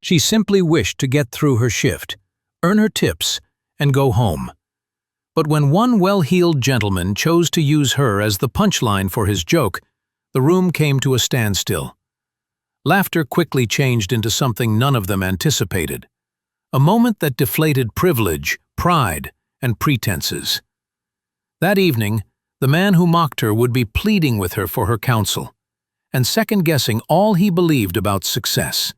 She simply wished to get through her shift, earn her tips, and go home. But when one well-heeled gentleman chose to use her as the punchline for his joke, the room came to a standstill. Laughter quickly changed into something none of them anticipated, a moment that deflated privilege, pride, and pretenses. That evening, the man who mocked her would be pleading with her for her counsel, and second-guessing all he believed about success.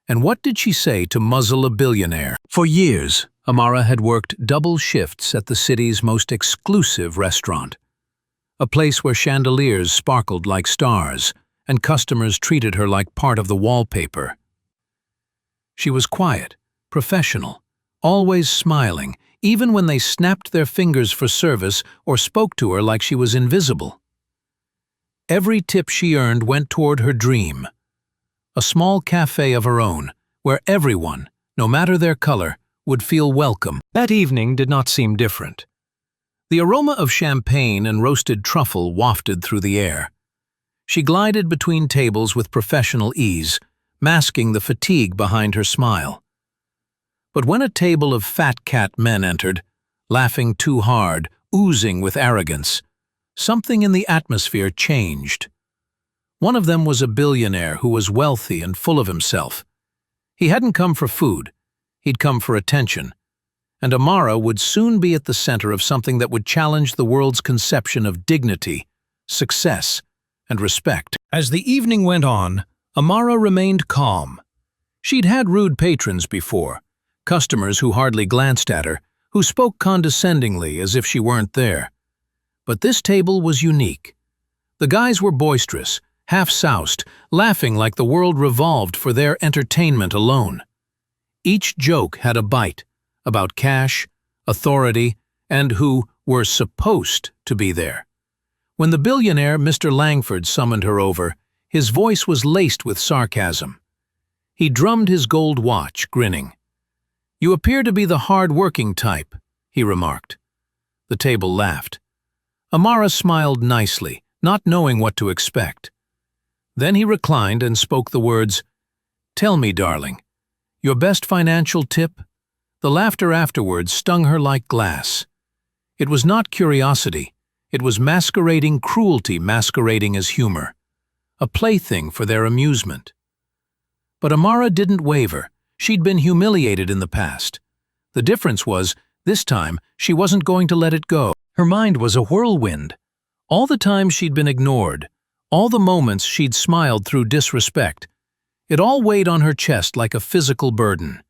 And what did she say to muzzle a billionaire? For years, Amara had worked double shifts at the city's most exclusive restaurant, a place where chandeliers sparkled like stars and customers treated her like part of the wallpaper. She was quiet, professional, always smiling, even when they snapped their fingers for service or spoke to her like she was invisible. Every tip she earned went toward her dream, a small cafe of her own, where everyone, no matter their color, would feel welcome. That evening did not seem different. The aroma of champagne and roasted truffle wafted through the air. She glided between tables with professional ease, masking the fatigue behind her smile. But when a table of fat cat men entered, laughing too hard, oozing with arrogance, something in the atmosphere changed. One of them was a billionaire who was wealthy and full of himself. He hadn't come for food, he'd come for attention. And Amara would soon be at the center of something that would challenge the world's conception of dignity, success, and respect. As the evening went on, Amara remained calm. She'd had rude patrons before, customers who hardly glanced at her, who spoke condescendingly as if she weren't there. But this table was unique. The guys were boisterous, half-soused, laughing like the world revolved for their entertainment alone. Each joke had a bite, about cash, authority, and who were supposed to be there. When the billionaire Mr. Langford summoned her over, his voice was laced with sarcasm. He drummed his gold watch, grinning. "You appear to be the hard-working type," he remarked. The table laughed. Amara smiled nicely, not knowing what to expect. Then he reclined and spoke the words, "Tell me, darling, your best financial tip?" The laughter afterwards stung her like glass. It was not curiosity, it was masquerading cruelty masquerading as humor, a plaything for their amusement. But Amara didn't waver. She'd been humiliated in the past. The difference was, this time, she wasn't going to let it go. Her mind was a whirlwind. All the times she'd been ignored, all the moments she'd smiled through disrespect, it all weighed on her chest like a physical burden.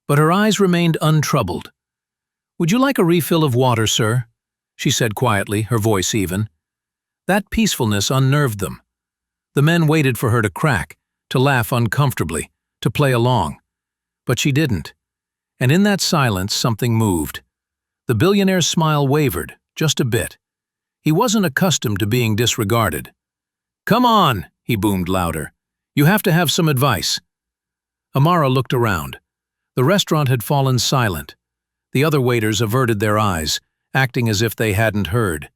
But her eyes remained untroubled. "Would you like a refill of water, sir?" she said quietly, her voice even. That peacefulness unnerved them. The men waited for her to crack, to laugh uncomfortably, to play along. But she didn't. And in that silence, something moved. The billionaire's smile wavered, just a bit. He wasn't accustomed to being disregarded. "Come on," he boomed louder. "You have to have some advice." Amara looked around. The restaurant had fallen silent. The other waiters averted their eyes, acting as if they hadn't heard.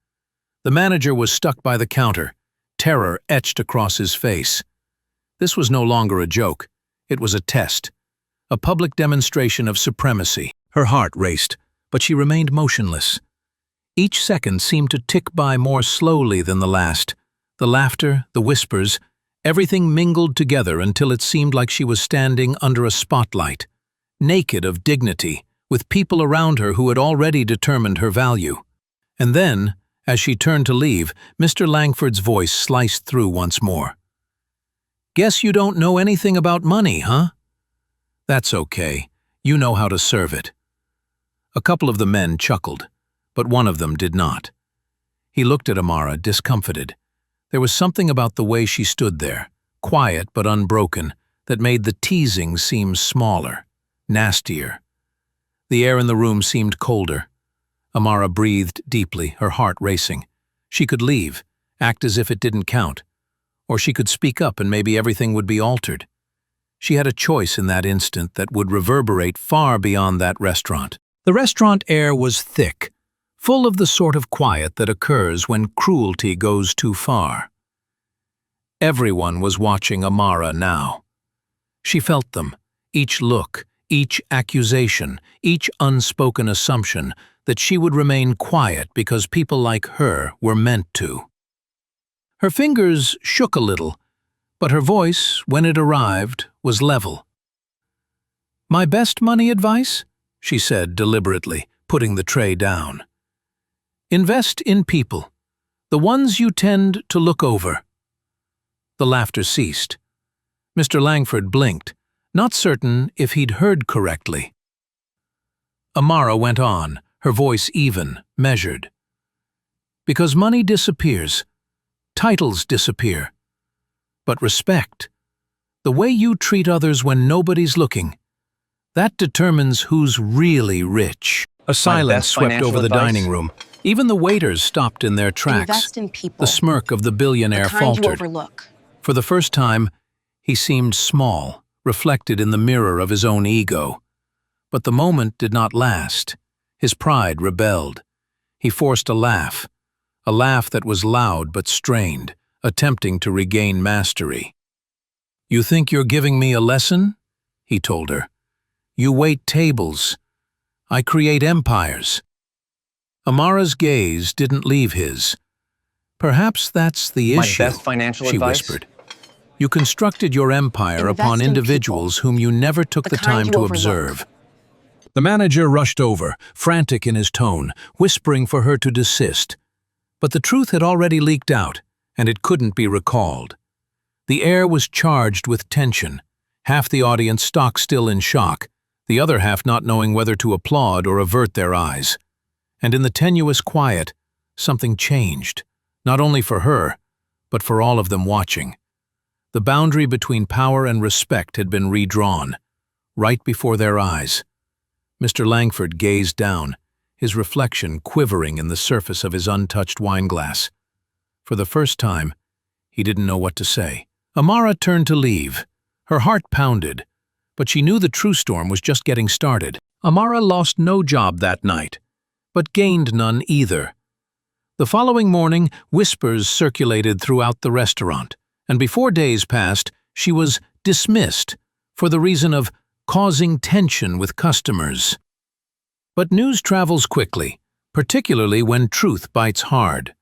The manager was stuck by the counter, terror etched across his face. This was no longer a joke. It was a test, a public demonstration of supremacy. Her heart raced, but she remained motionless. Each second seemed to tick by more slowly than the last. The laughter, the whispers, everything mingled together until it seemed like she was standing under a spotlight, naked of dignity, with people around her who had already determined her value. And then, as she turned to leave, Mr. Langford's voice sliced through once more. "Guess you don't know anything about money, huh? That's okay. You know how to serve it." A couple of the men chuckled, but one of them did not. He looked at Amara, discomfited. There was something about the way she stood there, quiet but unbroken, that made the teasing seem smaller, nastier. The air in the room seemed colder. Amara breathed deeply, her heart racing. She could leave, act as if it didn't count. Or she could speak up and maybe everything would be altered. She had a choice in that instant that would reverberate far beyond that restaurant. The restaurant air was thick, full of the sort of quiet that occurs when cruelty goes too far. Everyone was watching Amara now. She felt them, each look, each accusation, each unspoken assumption that she would remain quiet because people like her were meant to. Her fingers shook a little, but her voice, when it arrived, was level. "My best money advice?" she said deliberately, putting the tray down. "Invest in people, the ones you tend to look over." The laughter ceased. Mr. Langford blinked, not certain if he'd heard correctly. Amara went on, her voice even, measured. "Because money disappears, titles disappear. But respect, the way you treat others when nobody's looking, that determines who's really rich." A silence swept over the dining room. Even the waiters stopped in their tracks. Invest in people. The smirk of the billionaire the kind faltered. You overlook. For the first time, he seemed small, reflected in the mirror of his own ego. But the moment did not last. His pride rebelled. He forced a laugh that was loud but strained, attempting to regain mastery. "You think you're giving me a lesson?" he told her. "You wait tables. I create empires." Amara's gaze didn't leave his. "Perhaps that's the issue," My best financial she advice? whispered. "You constructed your empire Invest upon in individuals whom you never took the the kind time you to overlook. observe." The manager rushed over, frantic in his tone, whispering for her to desist. But the truth had already leaked out, and it couldn't be recalled. The air was charged with tension, half the audience stock still in shock, the other half not knowing whether to applaud or avert their eyes. And in the tenuous quiet, something changed, not only for her, but for all of them watching. The boundary between power and respect had been redrawn, right before their eyes. Mr. Langford gazed down, his reflection quivering in the surface of his untouched wineglass. For the first time, he didn't know what to say. Amara turned to leave. Her heart pounded, but she knew the true storm was just getting started. Amara lost no job that night, but gained none either. The following morning, whispers circulated throughout the restaurant, and before days passed, she was dismissed for the reason of causing tension with customers. But news travels quickly, particularly when truth bites hard.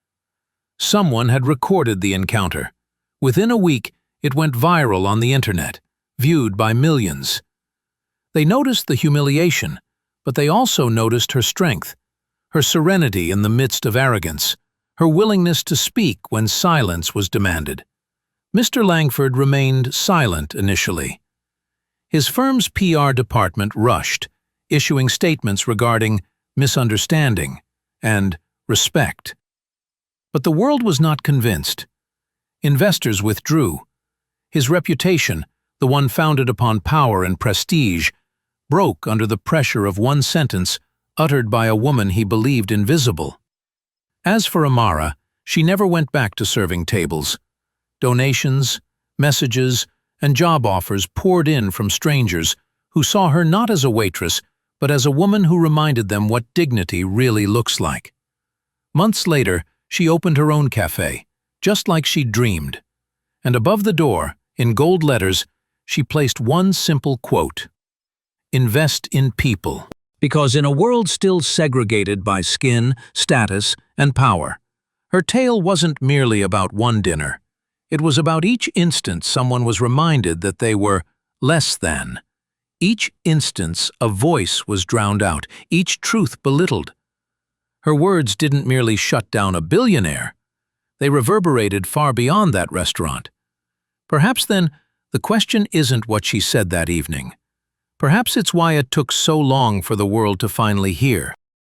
Someone had recorded the encounter. Within a week, it went viral on the internet, viewed by millions. They noticed the humiliation, but they also noticed her strength, her serenity in the midst of arrogance, her willingness to speak when silence was demanded. Mr. Langford remained silent initially. His firm's PR department rushed, issuing statements regarding misunderstanding and respect. But the world was not convinced. Investors withdrew. His reputation, the one founded upon power and prestige, broke under the pressure of one sentence uttered by a woman he believed invisible. As for Amara, she never went back to serving tables. Donations, messages, and job offers poured in from strangers who saw her not as a waitress, but as a woman who reminded them what dignity really looks like. Months later, she opened her own cafe, just like she'd dreamed. And above the door, in gold letters, she placed one simple quote: "Invest in people." Because in a world still segregated by skin, status, and power, her tale wasn't merely about one dinner. It was about each instant someone was reminded that they were less than. Each instance a voice was drowned out, each truth belittled. Her words didn't merely shut down a billionaire. They reverberated far beyond that restaurant. Perhaps then, the question isn't what she said that evening. Perhaps it's why it took so long for the world to finally hear.